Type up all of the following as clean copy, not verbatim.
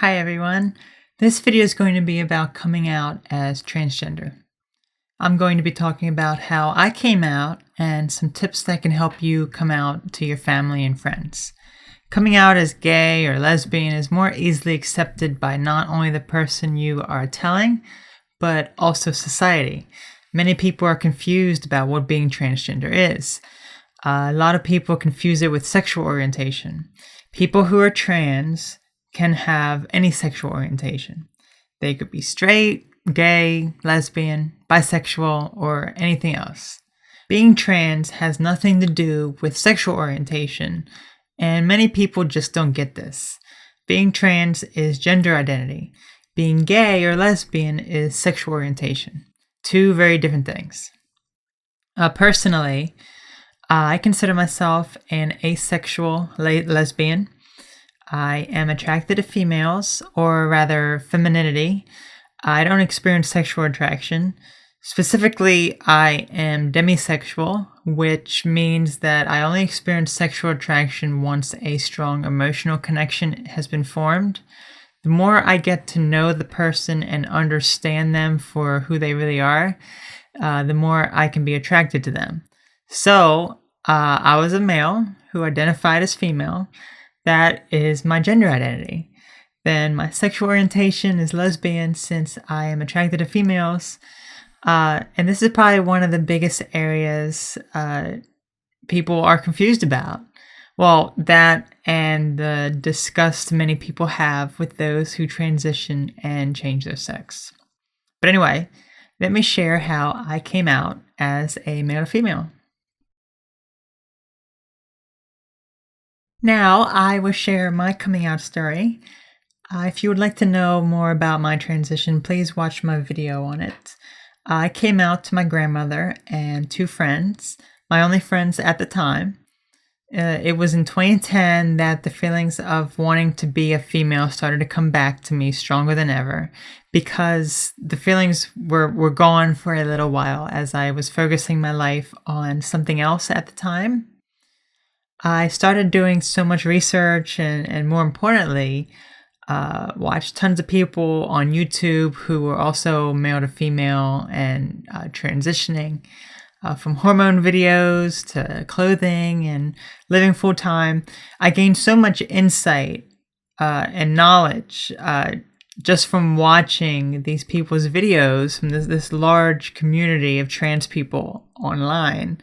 Hi everyone. This video is going to be about coming out as transgender. I'm going to be talking about how I came out and some tips that can help you come out to your family and friends. Coming out as gay or lesbian is more easily accepted by not only the person you are telling, but also society. Many people are confused about what being transgender is. A lot of people confuse it with sexual orientation. People who are trans can have any sexual orientation. They could be straight, gay, lesbian, bisexual, or anything else. Being trans has nothing to do with sexual orientation, and many people just don't get this. Being trans is gender identity. Being gay or lesbian is sexual orientation. Two very different things. Personally, I consider myself an asexual lesbian. I am attracted to females, or rather femininity. I don't experience sexual attraction. Specifically, I am demisexual, which means that I only experience sexual attraction once a strong emotional connection has been formed. The more I get to know the person and understand them for who they really are, the more I can be attracted to them. So, I was a male who identified as female. That is my gender identity. Then my sexual orientation is lesbian since I am attracted to females. And this is probably one of the biggest areas people are confused about. Well, that and the disgust many people have with those who transition and change their sex. But anyway, let me share how I came out as a male or female. Now, I will share my coming out story. If you would like to know more about my transition, please watch my video on it. I came out to my grandmother and two friends, my only friends at the time. It was in 2010 that the feelings of wanting to be a female started to come back to me stronger than ever, because the feelings were gone for a little while as I was focusing my life on something else at the time. I started doing so much research and more importantly, watched tons of people on YouTube who were also male to female and transitioning from hormone videos to clothing and living full time. I gained so much insight and knowledge just from watching these people's videos from this large community of trans people online.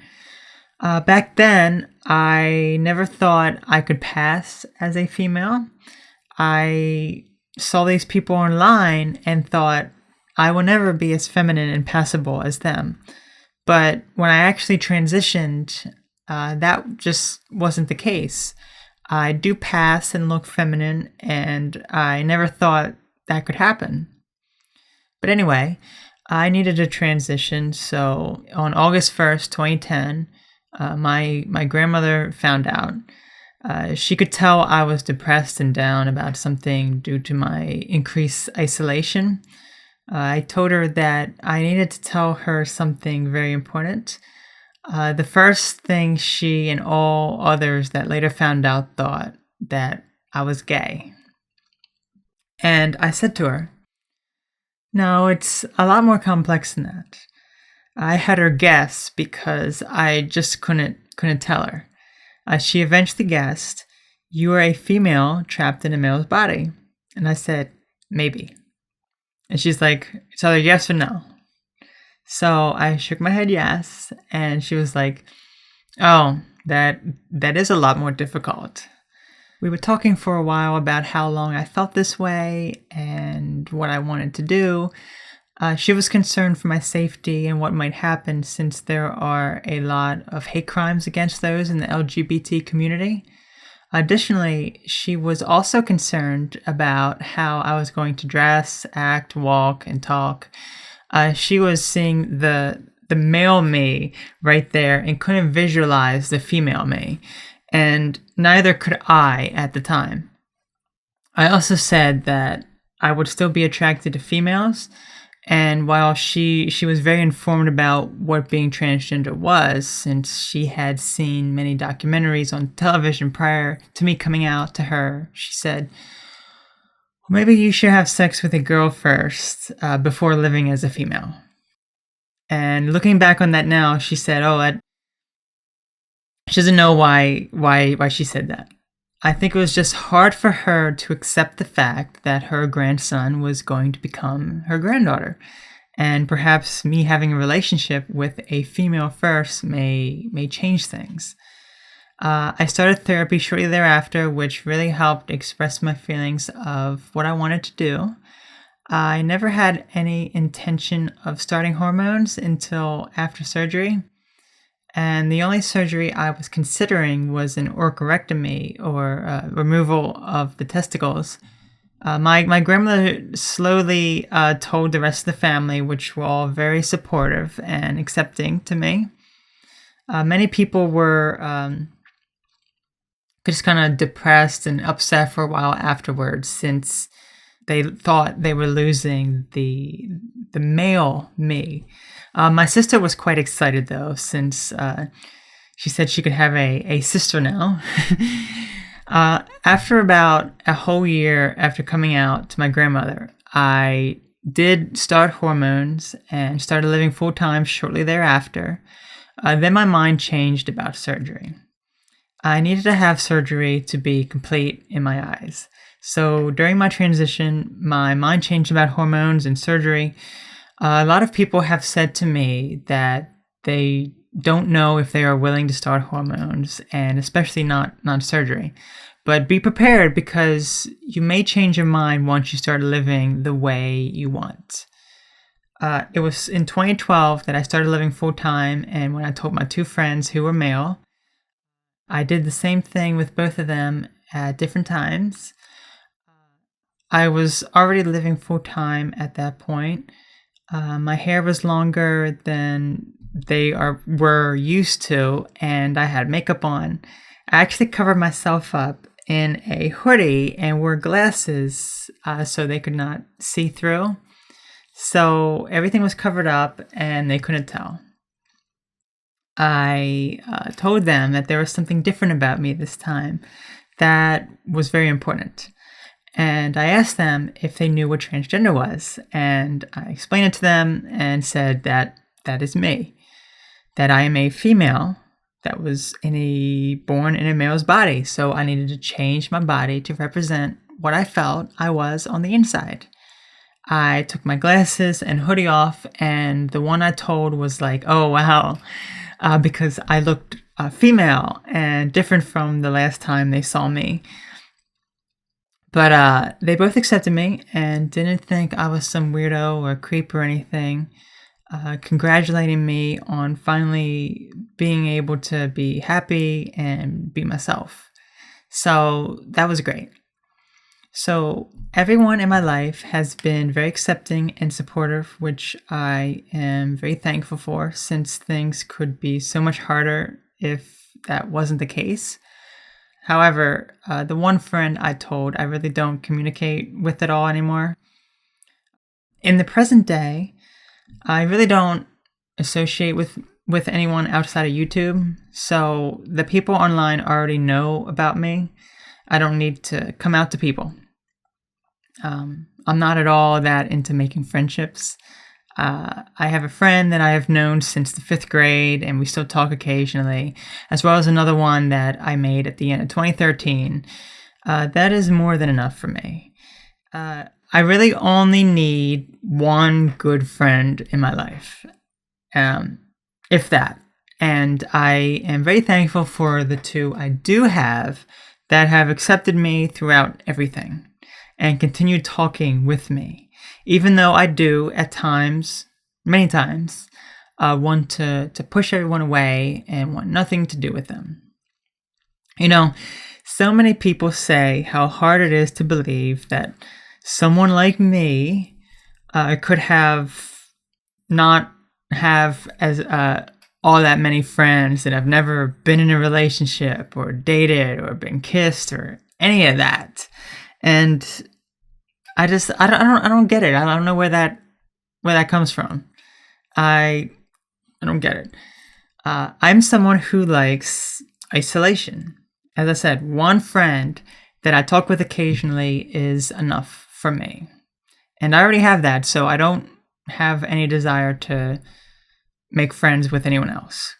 Back then, I never thought I could pass as a female. I saw these people online and thought I will never be as feminine and passable as them. But when I actually transitioned, that just wasn't the case. I do pass and look feminine, and I never thought that could happen. But anyway, I needed a transition, so on August 1st, 2010, my grandmother found out. She could tell I was depressed and down about something due to my increased isolation. I told her that I needed to tell her something very important. The first thing she and all others that later found out thought that I was gay. And I said to her, "No, it's a lot more complex than that." I had her guess because I just couldn't tell her. She eventually guessed, "You are a female trapped in a male's body." And I said, "Maybe." And she's like, "It's either yes or no." So I shook my head yes, and she was like, "Oh, that is a lot more difficult." We were talking for a while about how long I felt this way and what I wanted to do. She was concerned for my safety and what might happen since there are a lot of hate crimes against those in the LGBT community. Additionally, she was also concerned about how I was going to dress, act, walk, and talk. She was seeing the male me right there and couldn't visualize the female me. And neither could I at the time. I also said that I would still be attracted to females. And while she was very informed about what being transgender was, since she had seen many documentaries on television prior to me coming out to her, she said, maybe you should have sex with a girl first before living as a female. And looking back on that now, she said, she doesn't know why she said that. I think it was just hard for her to accept the fact that her grandson was going to become her granddaughter. And perhaps me having a relationship with a female first may change things. I started therapy shortly thereafter, which really helped express my feelings of what I wanted to do. I never had any intention of starting hormones until after surgery. And the only surgery I was considering was an orchirectomy, or removal of the testicles. My grandmother slowly told the rest of the family, which were all very supportive and accepting to me. Many people were just kind of depressed and upset for a while afterwards, since they thought they were losing the male me. My sister was quite excited though, since she said she could have a sister now. After about a whole year after coming out to my grandmother, I did start hormones and started living full time shortly thereafter. Then my mind changed about surgery. I needed to have surgery to be complete in my eyes. So during my transition, my mind changed about hormones and surgery. A lot of people have said to me that they don't know if they are willing to start hormones, and especially not surgery. But be prepared, because you may change your mind once you start living the way you want. It was in 2012 that I started living full time, and when I told my two friends who were male, I did the same thing with both of them at different times. I was already living full time at that point. My hair was longer than they were used to, and I had makeup on. I actually covered myself up in a hoodie and wore glasses so they could not see through. So everything was covered up and they couldn't tell. I told them that there was something different about me this time that was very important. And I asked them if they knew what transgender was. And I explained it to them and said that that is me. That I am a female that was born in a male's body. So I needed to change my body to represent what I felt I was on the inside. I took my glasses and hoodie off, and the one I told was like, oh, wow, because I looked female and different from the last time they saw me. But they both accepted me and didn't think I was some weirdo or creep or anything, congratulating me on finally being able to be happy and be myself. So that was great. So everyone in my life has been very accepting and supportive, which I am very thankful for, since things could be so much harder if that wasn't the case. However, the one friend I told I really don't communicate with at all anymore. In the present day, I really don't associate with anyone outside of YouTube. So the people online already know about me. I don't need to come out to people. I'm not at all that into making friendships. I have a friend that I have known since the 5th grade, and we still talk occasionally, as well as another one that I made at the end of 2013. That is more than enough for me. I really only need one good friend in my life, if that. And I am very thankful for the two I do have that have accepted me throughout everything and continue talking with me, even though I do at times, many times, want to push everyone away and want nothing to do with them. You know, so many people say how hard it is to believe that someone like me could not have as all that many friends, that have never been in a relationship or dated or been kissed or any of that. And I don't get it. I don't know where that comes from. I don't get it. I'm someone who likes isolation. As I said, one friend that I talk with occasionally is enough for me. And I already have that, so I don't have any desire to make friends with anyone else.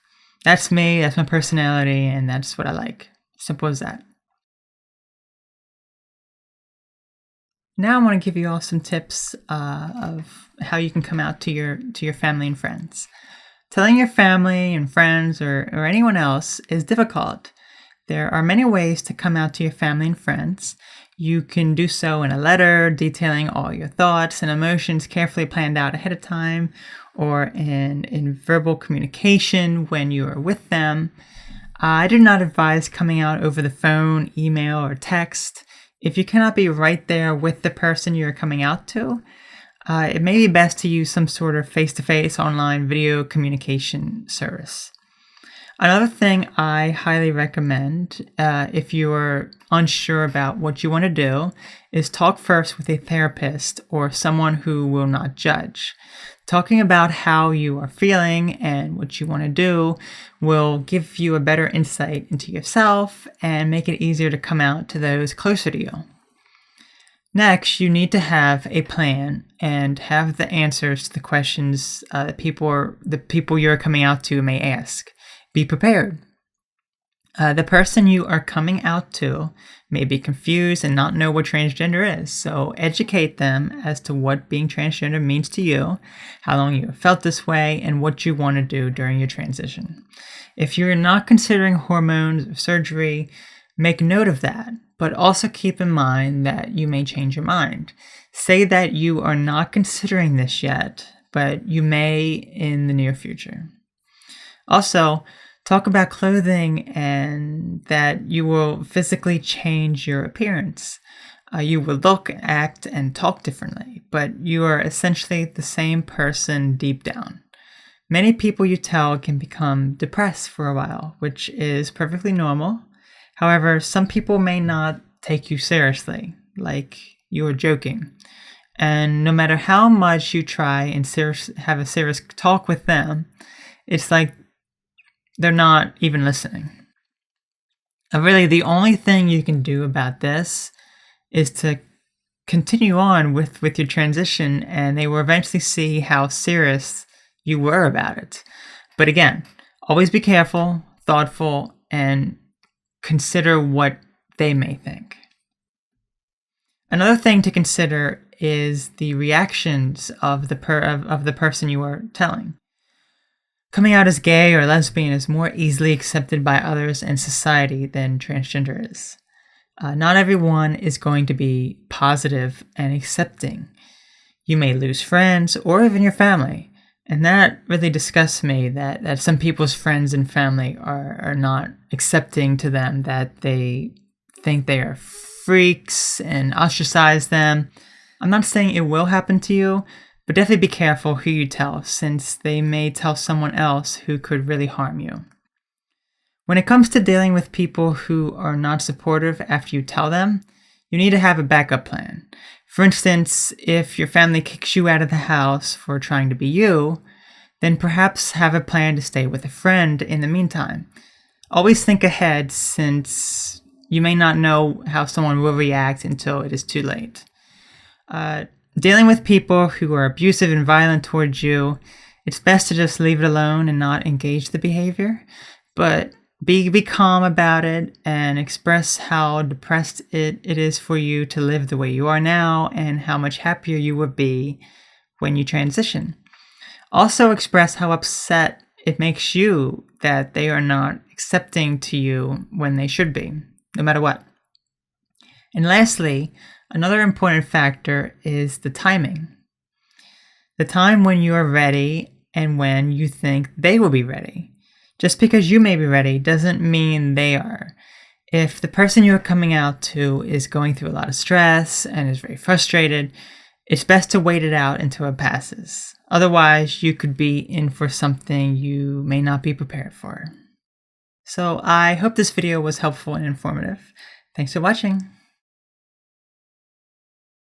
That's me, that's my personality, and that's what I like. Simple as that. Now I want to give you all some tips of how you can come out to your family and friends. Telling your family and friends or anyone else is difficult. There are many ways to come out to your family and friends. You can do so in a letter detailing all your thoughts and emotions carefully planned out ahead of time, or in verbal communication when you are with them. I do not advise coming out over the phone, email, or text. If you cannot be right there with the person you're coming out to, it may be best to use some sort of face-to-face online video communication service. Another thing I highly recommend, if you're unsure about what you want to do, is talk first with a therapist or someone who will not judge. Talking about how you are feeling and what you want to do will give you a better insight into yourself and make it easier to come out to those closer to you. Next, you need to have a plan and have the answers to the questions the people you're coming out to may ask. Be prepared. The person you are coming out to may be confused and not know what transgender is, so educate them as to what being transgender means to you, how long you have felt this way, and what you want to do during your transition. If you're not considering hormones or surgery, make note of that, but also keep in mind that you may change your mind. Say that you are not considering this yet, but you may in the near future. Also, talk about clothing and that you will physically change your appearance. You will look, act, and talk differently, but you are essentially the same person deep down. Many people you tell can become depressed for a while, which is perfectly normal. However, some people may not take you seriously, like you are joking. And no matter how much you try and have a serious talk with them, it's like they're not even listening. Really, the only thing you can do about this is to continue on with your transition, and they will eventually see how serious you were about it. But again, always be careful, thoughtful, and consider what they may think. Another thing to consider is the reactions of the person you are telling. Coming out as gay or lesbian is more easily accepted by others in society than transgender is. Not everyone is going to be positive and accepting. You may lose friends or even your family. And that really disgusts me that some people's friends and family are not accepting to them, that they think they are freaks and ostracize them. I'm not saying it will happen to you, but definitely be careful who you tell, since they may tell someone else who could really harm you. When it comes to dealing with people who are not supportive after you tell them, you need to have a backup plan. For instance, if your family kicks you out of the house for trying to be you, then perhaps have a plan to stay with a friend in the meantime. Always think ahead, since you may not know how someone will react until it is too late. Dealing with people who are abusive and violent towards you, it's best to just leave it alone and not engage the behavior. But be calm about it and express how depressed it is for you to live the way you are now and how much happier you would be when you transition. Also express how upset it makes you that they are not accepting to you when they should be, no matter what. And lastly, another important factor is the timing. The time when you are ready and when you think they will be ready. Just because you may be ready doesn't mean they are. If the person you're coming out to is going through a lot of stress and is very frustrated, it's best to wait it out until it passes. Otherwise, you could be in for something you may not be prepared for. So I hope this video was helpful and informative. Thanks for watching.